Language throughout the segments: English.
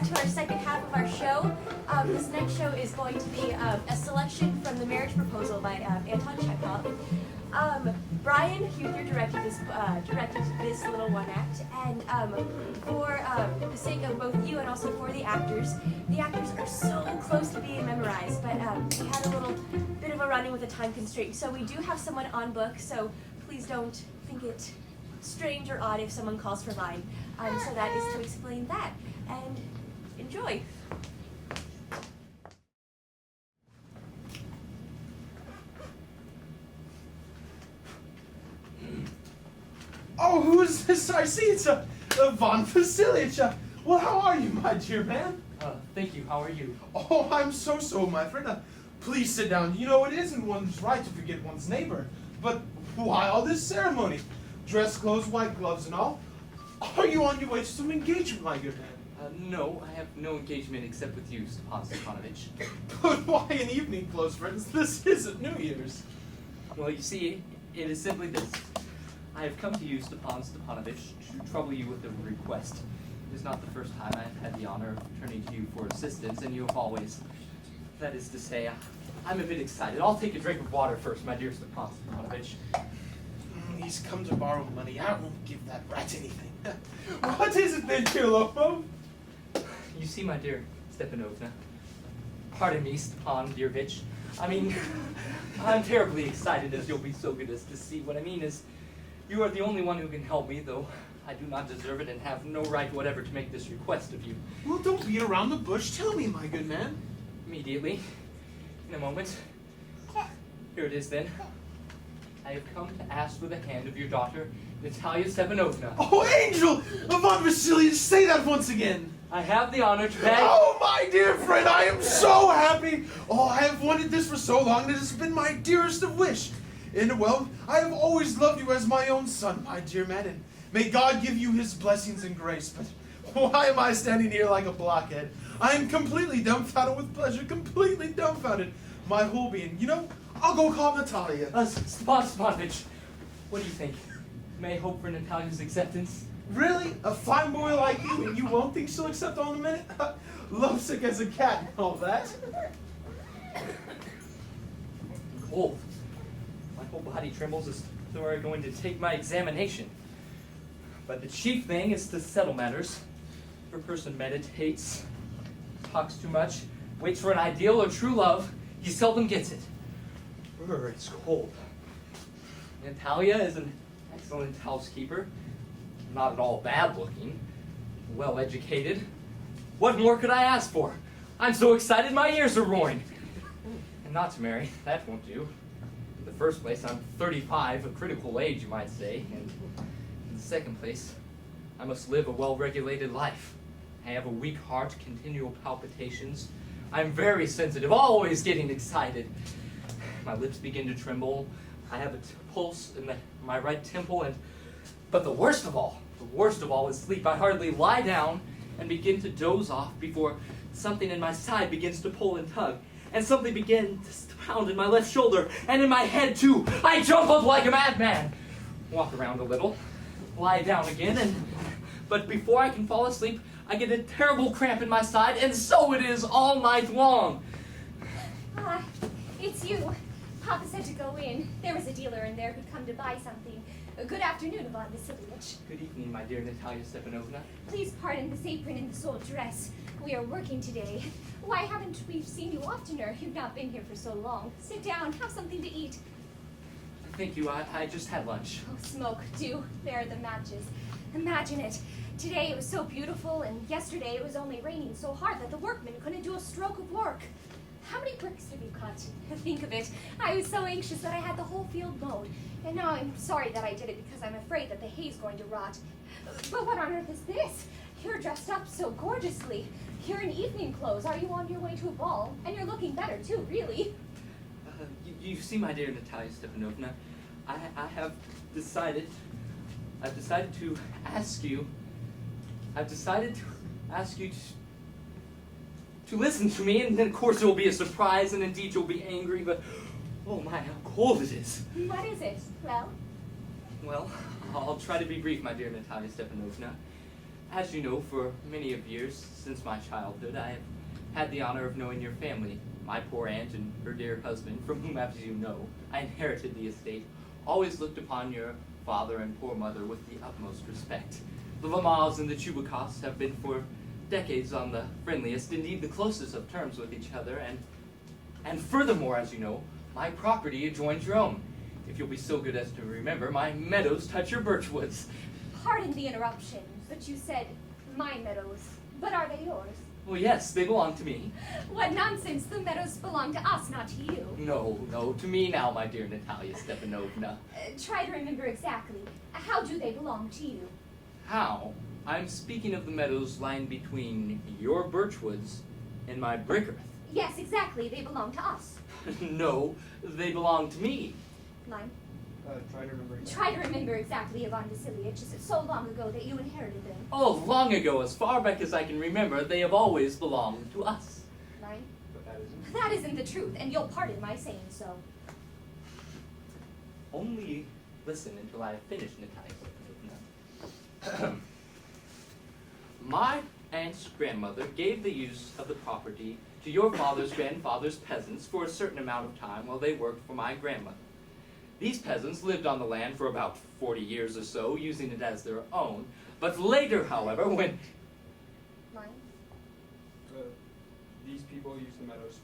back to our second half of our show. This next show is going to be a selection from The Marriage Proposal by Anton Chekhov. Brian, you directed this little one act, and for the sake of both you and also for the actors are so close to being memorized, but we had a little bit of a run-in with a time constraint. So we do have someone on book, so please don't think it strange or odd if someone calls for line. So that is to explain that. And enjoy. Oh, who is this? I see it's Ivan Vasilievich. Well, how are you, my dear man? Thank you. How are you? Oh, I'm so, my friend. Please sit down. You know, it isn't one's right to forget one's neighbor. But why all this ceremony? Dress clothes, white gloves, and all. Are you on your way to some engagement, my good man? No, I have no engagement except with you, Stepan Stepanovich. But why in evening clothes, friends? This isn't New Year's. Well, you see, it is simply this. I have come to you, Stepan Stepanovich, to trouble you with a request. It is not the first time I have had the honor of turning to you for assistance, and you have always. That is to say, I'm a bit excited. I'll take a drink of water first, my dear Stepan Stepanovich. He's come to borrow money. I won't give that rat anything. What is it then, dear Lopo? You see, my dear Stepanovna, pardon me, Stepan dearvich, I mean, I'm terribly excited, as you'll be so good as to see. What I mean is, you are the only one who can help me, though I do not deserve it and have no right whatever to make this request of you. Well, don't beat around the bush. Tell me, my good man. Immediately, in a moment. Here it is, then. I have come to ask for the hand of your daughter, Natalia Stepanovna. Oh, Angel! Ivan Vasilievich, say that once again. I have the honor to beg. Oh, my dear friend, I am so happy. Oh, I have wanted this for so long that it's been my dearest of wish. And, well, I have always loved you as my own son, my dear man, and may God give you his blessings and grace. But why am I standing here like a blockhead? I am completely dumbfounded with pleasure, completely dumbfounded. My whole being. You know, I'll go call Natalia. Stepan Stepanovich, what do you think? May I hope for Natalia's acceptance? Really? A fine boy like you, and you won't think she'll accept on a minute? Lovesick as a cat and all that. Cold. My whole body trembles as though I were going to take my examination. But the chief thing is to settle matters. If a person meditates, talks too much, waits for an ideal or true love, he seldom gets it. It's cold. Natalia is an excellent housekeeper, not at all bad looking, well educated. What more could I ask for? I'm so excited my ears are roaring. And not to marry, that won't do. In the first place, I'm 35, a critical age, you might say. And in the second place, I must live a well-regulated life. I have a weak heart, continual palpitations. I'm very sensitive, always getting excited. My lips begin to tremble. I have a pulse in my right temple, but the worst of all is sleep. I hardly lie down and begin to doze off before something in my side begins to pull and tug, and something begins to pound in my left shoulder, and in my head too. I jump up like a madman, walk around a little, lie down again, but before I can fall asleep, I get a terrible cramp in my side, and so it is all night long. It's you. Papa said to go in. There was a dealer in there who'd come to buy something. Good afternoon, Ivan Vasilievich. Good evening, my dear Natalia Stepanovna. Please pardon this apron and this old dress. We are working today. Why haven't we seen you oftener? You've not been here for so long. Sit down, have something to eat. Thank you, I just had lunch. Oh, smoke, do. There are the matches. Imagine it. Today it was so beautiful, and yesterday it was only raining so hard that the workmen couldn't do a stroke of work. How many bricks have you cut? Think of it. I was so anxious that I had the whole field mowed. And now I'm sorry that I did it because I'm afraid that the hay's going to rot. But what on earth is this? You're dressed up so gorgeously. You're in evening clothes. Are you on your way to a ball? And you're looking better too, really. You see, my dear Natalia Stepanovna, I've decided to ask you to listen to me, and then of course it will be a surprise, and indeed you'll be angry, but oh my, how cold it is. What is it? Well, Well, I'll try to be brief, my dear Natalia Stepanovna. As you know, for many of years, since my childhood, I have had the honor of knowing your family. My poor aunt and her dear husband, from whom, as you know, I inherited the estate, always looked upon your father and poor mother with the utmost respect. The Lamals and the Chubakovs have been for decades on the friendliest, indeed the closest of terms with each other, and furthermore, as you know, my property adjoins your own. If you'll be so good as to remember, my meadows touch your birchwoods. Pardon the interruption, but you said my meadows. But are they yours? Well, yes, they belong to me. What nonsense! The meadows belong to us, not to you. No, to me now, my dear Natalia Stepanovna. Try to remember exactly. How do they belong to you? How? I'm speaking of the meadows lying between your birchwoods and my brick earth. Yes, exactly. They belong to us. No, they belong to me. Mine. Try to remember. Try to remember exactly, Ivan Vasilievich. It's so long ago that you inherited them. Oh, long ago, as far back as I can remember, they have always belonged to us. Mine? But that isn't. That isn't the truth, and you'll pardon my saying so. Only listen until I have finished, Natalia. My aunt's grandmother gave the use of the property to your father's grandfather's peasants for a certain amount of time while they worked for my grandmother. These peasants lived on the land for about 40 years or so, using it as their own. But later, however, when... Mine? These people use the meadows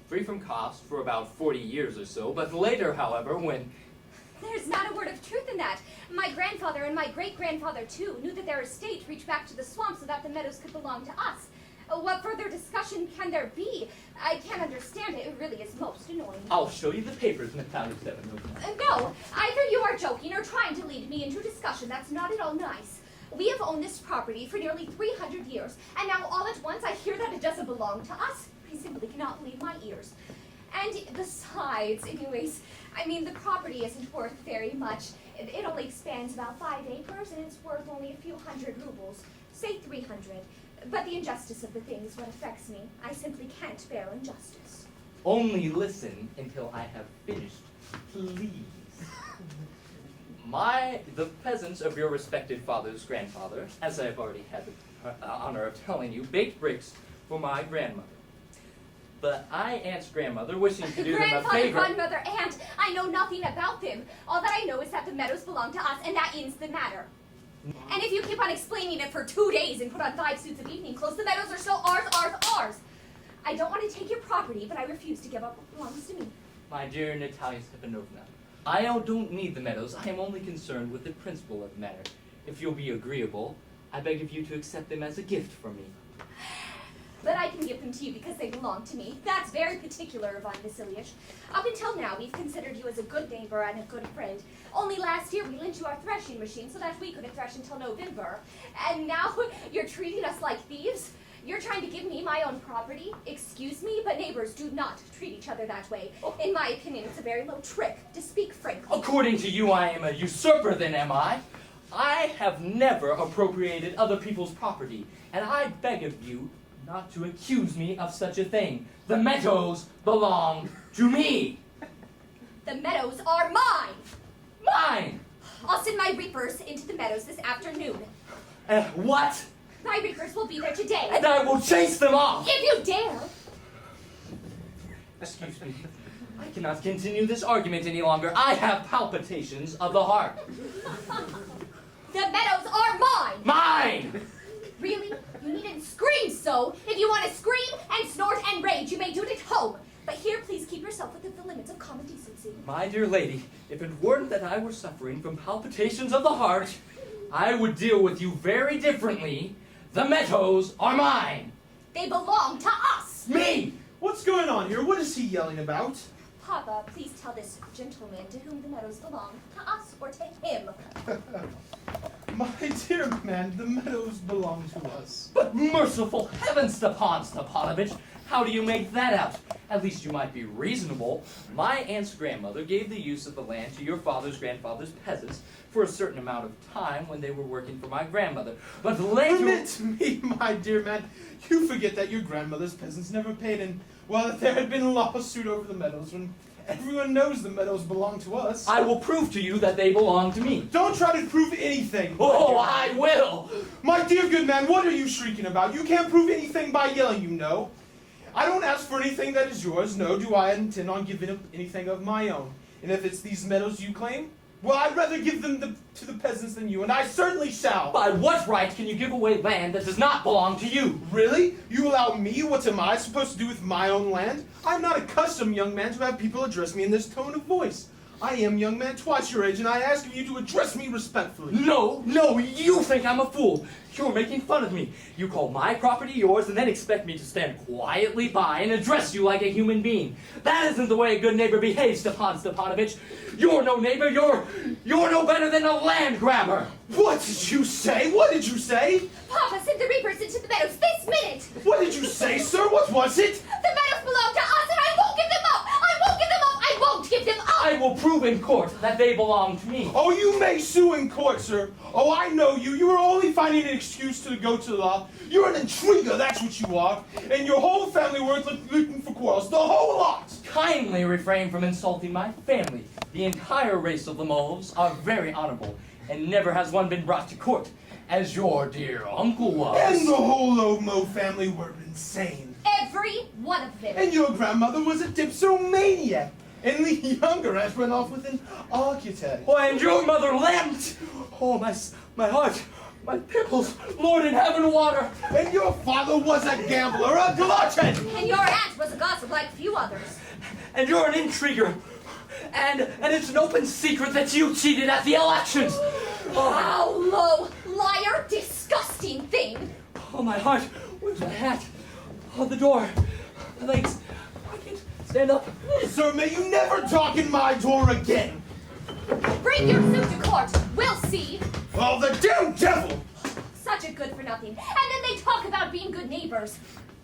Free from cost for about 40 years or so, but later, however, when... There's not a word of truth in that. My grandfather and my great-grandfather, too, knew that their estate reached back to the swamp so that the meadows could belong to us. What further discussion can there be? I can't understand it. It really is most annoying. I'll show you the papers, Natalia Stepanovna. No, either you are joking or trying to lead me into discussion. That's not at all nice. We have owned this property for nearly 300 years, and now all at once I hear that it doesn't belong to us. I simply cannot believe my ears. And besides, anyways, I mean, the property isn't worth very much. It only spans about 5 acres, and it's worth only a few hundred rubles. Say 300. But the injustice of the thing is what affects me. I simply can't bear injustice. Only listen until I have finished, please. The peasants of your respected father's grandfather, as I have already had the honor of telling you, baked bricks for my grandmother. But I, aunt's grandmother, wishing to do them a Grandfather, favor... grandmother, aunt, I know nothing about them. All that I know is that the meadows belong to us, and that ends the matter. And if you keep on explaining it for 2 days and put on 5 suits of evening clothes, the meadows are still ours, ours, ours. I don't want to take your property, but I refuse to give up what belongs to me. My dear Natalia Stepanovna, I don't need the meadows. I am only concerned with the principle of the matter. If you'll be agreeable, I beg of you to accept them as a gift from me. But I can give them to you because they belong to me. That's very particular, Ivan Vasilievich. Up until now, we've considered you as a good neighbor and a good friend. Only last year, we lent you our threshing machine so that we couldn't thresh until November. And now you're treating us like thieves? You're trying to give me my own property? Excuse me, but neighbors do not treat each other that way. In my opinion, it's a very low trick, to speak frankly. According to you, I am a usurper then, am I? I have never appropriated other people's property, and I beg of you not to accuse me of such a thing. The meadows belong to me. The meadows are mine! Mine! I'll send my reapers into the meadows this afternoon. What? My reapers will be there today. And I will chase them off! If you dare! Excuse me. I cannot continue this argument any longer. I have palpitations of the heart. The meadows are mine! Mine! Really? You needn't scream so. If you want to scream and snort and rage, you may do it at home. But here, please keep yourself within the limits of common decency. My dear lady, if it weren't that I were suffering from palpitations of the heart, I would deal with you very differently. The meadows are mine. They belong to us. Me! What's going on here? What is he yelling about? Papa, please tell this gentleman to whom the meadows belong, to us or to him. My dear man, the meadows belong to us. But merciful heavens, Stepan Stepanovich, how do you make that out? At least you might be reasonable. My aunt's grandmother gave the use of the land to your father's grandfather's peasants for a certain amount of time when they were working for my grandmother. But later... Permit me, my dear man. You forget that your grandmother's peasants never paid, and well, there had been a lawsuit over the meadows when Everyone knows the meadows belong to us. I will prove to you that they belong to me. Don't try to prove anything. Oh, I will! My dear good man, what are you shrieking about? You can't prove anything by yelling, you know. I don't ask for anything that is yours, nor do I intend on giving up anything of my own. And if it's these meadows you claim, well, I'd rather give them to the peasants than you, and I certainly shall. By what right can you give away land that does not belong to you? Really? You allow me? What am I supposed to do with my own land? I'm not accustomed, young man, to have people address me in this tone of voice. I am, young man, twice your age, and I ask of you to address me respectfully. No, you think I'm a fool. You're making fun of me. You call my property yours and then expect me to stand quietly by and address you like a human being. That isn't the way a good neighbor behaves, Stepan Stepanovich. You're no neighbor, you're no better than a land grabber. What did you say? What did you say? Papa, send the reapers into the meadows this minute! What did you say, sir? What was it? The meadows belong to us, and I won't give them up! I won't give them up! I won't give them up! I will prove in court that they belong to me. Oh, you may sue in court, sir. Oh, I know you. You are only finding an excuse to go to the law. You're an intriguer, that's what you are. And your whole family were looking for quarrels. The whole lot. Kindly refrain from insulting my family. The entire race of the Moles are very honorable, and never has one been brought to court, as your dear uncle was. And the whole Lomo family were insane. Every one of them. And your grandmother was a dipsomaniac. And the younger has run off with an architect. Oh, and your mother lamped. Oh, my heart, my pimples, Lord in heaven, water. And your father was a gambler, a glutton. And your aunt was a gossip like few others. And you're an intriguer. And it's an open secret that you cheated at the elections. Oh, How low, liar, disgusting thing. oh, my heart, where's my hat? Oh, the door, my legs, I can't stand up. Sir, may you never talk in my door again. Bring your suit to court. We'll see. Oh, the damn devil! Such a good for nothing. And then they talk about being good neighbors.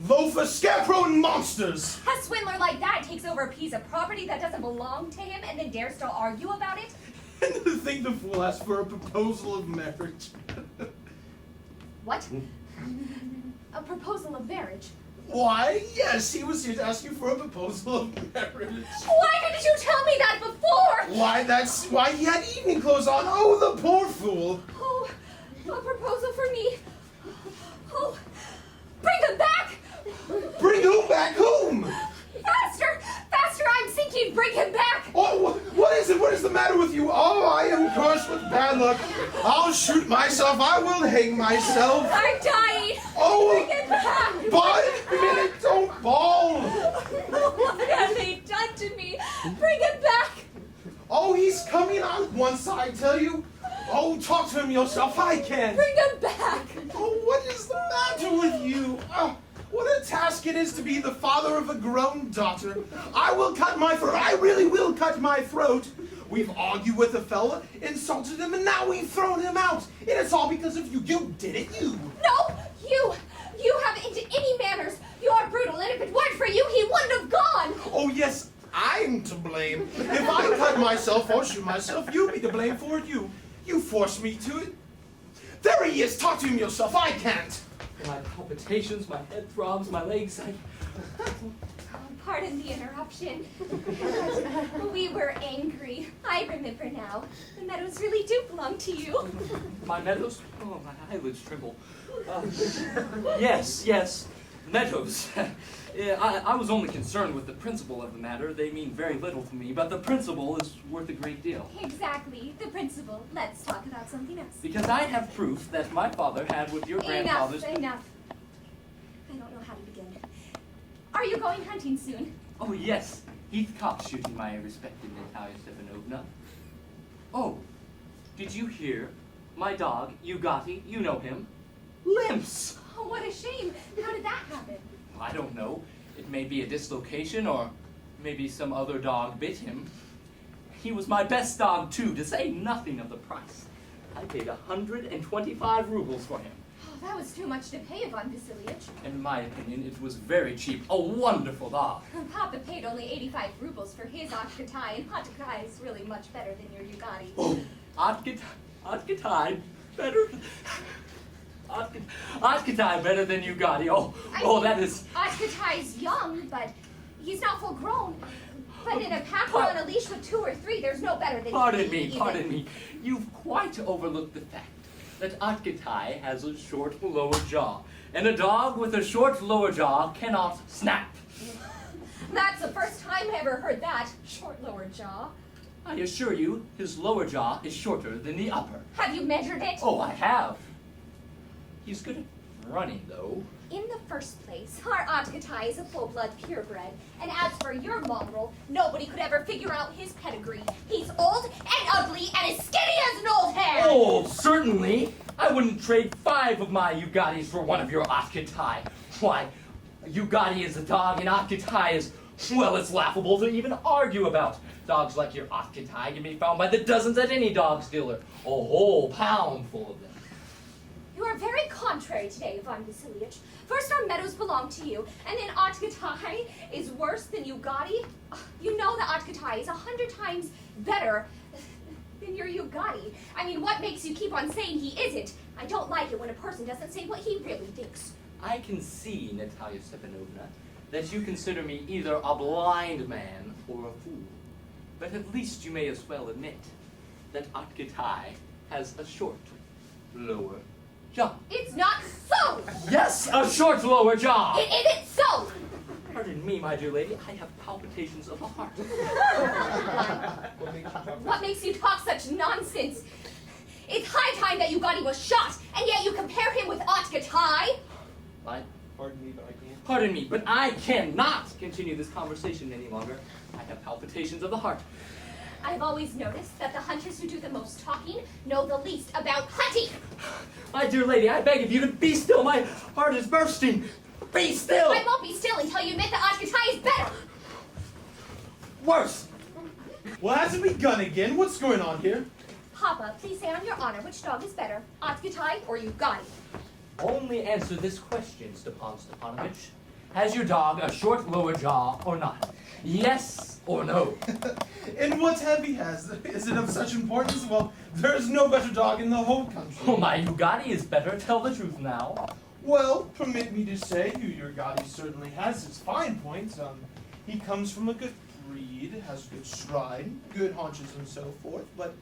Loafer, scarecrow, and monsters! A swindler like that takes over a piece of property that doesn't belong to him and then dares to argue about it? And to think the fool asked for a proposal of marriage. What? A proposal of marriage? Why, yes, he was here to ask you for a proposal of marriage. Why didn't you tell me that before? Why, that's why he had evening clothes on. Oh, the poor fool. Oh, a proposal for me. Oh, bring him back! Bring whom back? Whom? Faster! Faster, I'm sinking! Bring him back! Oh, what is it? What is the matter with you? Oh, I am cursed with bad luck. I'll shoot myself. I will hang myself. I'm dying! Oh, Bring him back! but minute, don't bawl. What have they done to me? Bring him back! Oh, he's coming out at once, I tell you. Oh, talk to him yourself. I can't. Bring him back! Oh, what is the matter with you? Oh, what a task it is to be the father of a grown daughter. I will cut my throat. I really will cut my throat. We've argued with the fella, insulted him, and now we've thrown him out. And it's all because of you. You did it, you. No! You haven't any manners! You are brutal, and if it weren't for you, he wouldn't have gone! Oh, yes, I'm to blame. If I cut myself or shoot myself, you'd be to blame for it, you. You forced me to it. There he is. Talk to him yourself. I can't. My palpitations, my head throbs, my legs, Pardon the interruption. We were angry. I remember now. The meadows really do belong to you. my meadows, oh, my eyelids tremble. Yes, meadows. Yeah, I was only concerned with the principle of the matter. They mean very little to me, but the principle is worth a great deal. Exactly. The principle. Let's talk about something else. Because I have proof that my father had with your grandfather's... Enough. I don't know how to begin. Are you going hunting soon? Oh, yes. Heath Cox shooting my respected Natalia Stepanovna. Oh, did you hear? My dog, Ugati, you know him, limps. Oh, what a shame. How did that happen? I don't know. It may be a dislocation, or maybe some other dog bit him. He was my best dog, too, to say nothing of the price. I paid 125 rubles for him. Oh, that was too much to pay, Ivan Vasilievich. In my opinion, it was very cheap. A wonderful dog. Papa paid only 85 rubles for his Otkatai, and Otkatai is really much better than your Ugati. Oh, Otkatai, better... Otkatai better than Ugati. Oh, that is... Otkatai's young, but he's not full grown. But in a pack or on a leash with 2 or 3, there's no better than Pardon me, me, even. pardon me. You've quite overlooked the fact that Atkatai has a short lower jaw, and a dog with a short lower jaw cannot snap. That's the first time I ever heard that. Short lower jaw. I assure you, his lower jaw is shorter than the upper. Have you measured it? Oh, I have. He's good at running, though. In the first place, our Atkatai is a full-blood purebred, and as for your mongrel, nobody could ever figure out his pedigree. He's old and ugly and as skinny as an old hare! Oh, certainly. I wouldn't trade 5 of my Ugatis for one of your Atkatai. Why, Ugati is a dog and Atkatai is, well, it's laughable to even argue about. Dogs like your Atkatai can be found by the dozens at any dog dealer. A whole pound full of them. You are very contrary today, Ivan Vasilievich. First our meadows belong to you, and then Atkatai is worse than Ugati. You know that Atkatai is 100 times better than your Ugati. I mean, what makes you keep on saying he isn't? I don't like it when a person doesn't say what he really thinks. I can see, Natalia Stepanovna, that you consider me either a blind man or a fool. But at least you may as well admit that Atkatai has a short, lower jaw. It's not so! Yes, a short lower jaw! It isn't so! Pardon me, my dear lady, I have palpitations of the heart. What makes you talk What so makes you talk such nonsense? It's high time that Ugati was shot, and yet you compare him with Atkatai? Pardon me, but I can't. Pardon me, but I cannot continue this conversation any longer. I have palpitations of the heart. I've always noticed that the hunters who do the most talking know the least about hunting. My dear lady, I beg of you to be still. My heart is bursting. Be still! I won't be still until you admit that Atkatai is better. Worse! Well, has it begun again? What's going on here? Papa, please say on your honor which dog is better, Atkatai or Ugati. Only answer this question, Stepan Stepanovich. Has your dog a short lower jaw or not? Yes or no? And what have he has? Is it of such importance? Well, there's no better dog in the whole country. Oh, my Ugati is better. Tell the truth now. Well, permit me to say, your Gotti certainly has its fine points. He comes from a good breed, has good stride, good haunches, and so forth. But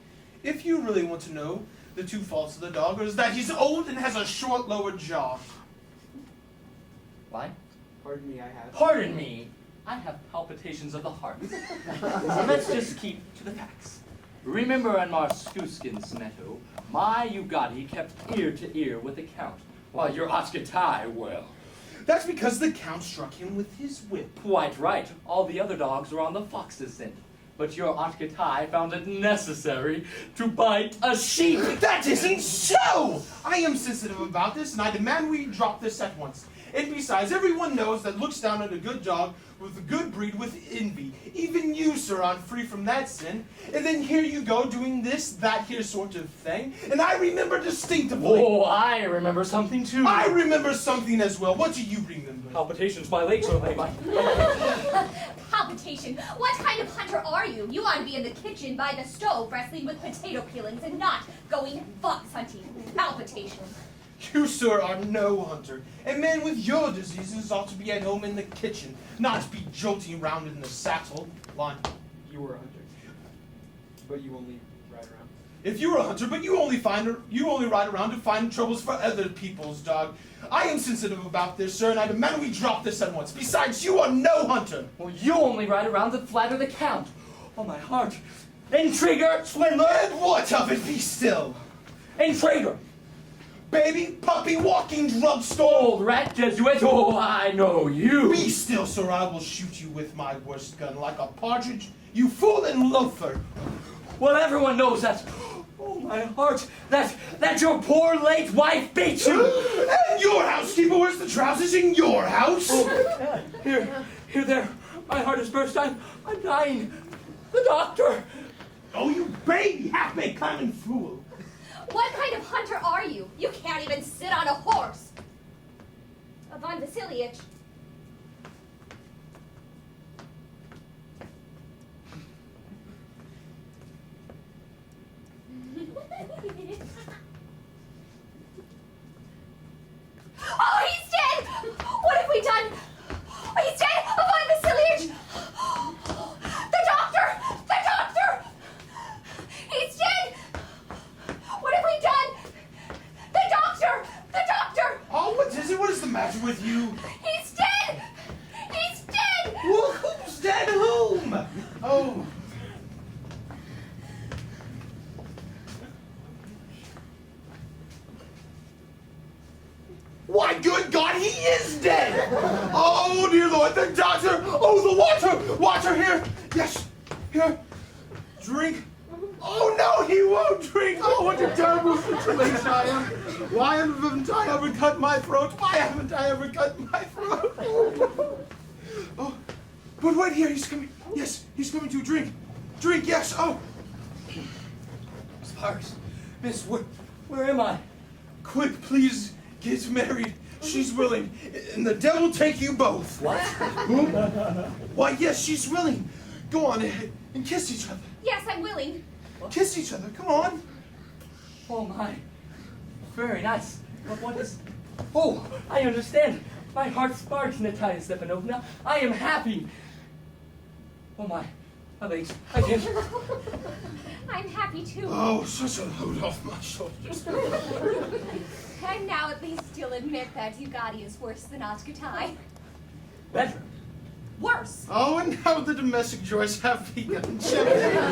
if you really want to know, the 2 faults of the dog is that he's old and has a short lower jaw. Why? Pardon me, I have. Pardon me. I have palpitations of the heart. Let's just keep to the facts. Remember on Marskuskin's meadow, my Ugati kept ear to ear with the Count, while your Atkatai, well. That's because the Count struck him with his whip. Quite right. All the other dogs were on the fox's scent. But your Atkatai found it necessary to bite a sheep. That isn't so! I am sensitive about this, and I demand we drop this at once. And besides, everyone knows that looks down at a good dog with a good breed with envy. Even you, sir, aren't free from that sin. And then here you go doing this, that here sort of thing. And I remember distinctively. Oh, I remember something too. I remember something as well. What do you bring them? Palpitations, my legs are lame. Palpitation. What kind of hunter are you? You ought to be in the kitchen by the stove wrestling with potato peelings and not going fox hunting. Palpitation. You, sir, are no hunter. A man with your diseases ought to be at home in the kitchen, not to be jolting around in the saddle. Line. You were a hunter, but you only ride around. If you were a hunter, but you only ride around to find troubles for other people's dog. I am sensitive about this, sir, and I demand we drop this at once. Besides, you are no hunter. Well, you only ride around to flatter the Count. Oh, my heart. Intriguer, swindler, And what of it? Be still. intriguer. Baby, puppy, walking drugstore. Old rat Jesuit, oh, I know you. Be still, sir, I will shoot you with my worst gun like a partridge, you fool and loafer. Well, everyone knows that. Oh, my heart, that your poor late wife beat you. And your housekeeper wears the trousers in your house. Oh, here, there. My heart is burst. I'm dying. The doctor. Oh, you baby, half-baked common fool. What kind of hunter are you? You can't even sit on a horse. Ivan Vasilievich. Oh, he's dead! What have we done? He's dead! Ivan Vasilievich! The Oh, dear Lord, the doctor! Oh, the water! Water here! Yes, here. Drink. Oh, no, he won't drink! Oh, what a terrible situation I am! Why haven't I ever cut my throat? Why haven't I ever cut my throat? Oh, but wait here, he's coming. Yes, he's coming to drink. Drink, yes, oh! Sparks, miss, where am I? Quick, please, get married. She's willing, and the devil take you both. What? Who? Why, yes, she's willing. Go on ahead and kiss each other. Yes, I'm willing. Kiss each other, come on. Oh my, very nice. But what is... Oh, I understand. My heart sparks, Natalia Stepanovna. I am happy. Oh my legs, I can't... I'm happy too. Oh, such a load off my shoulders. And now at least you'll admit that Ugadi is worse than Otgatai. Better. Worse. Oh, and now the domestic joys have begun. Gentlemen,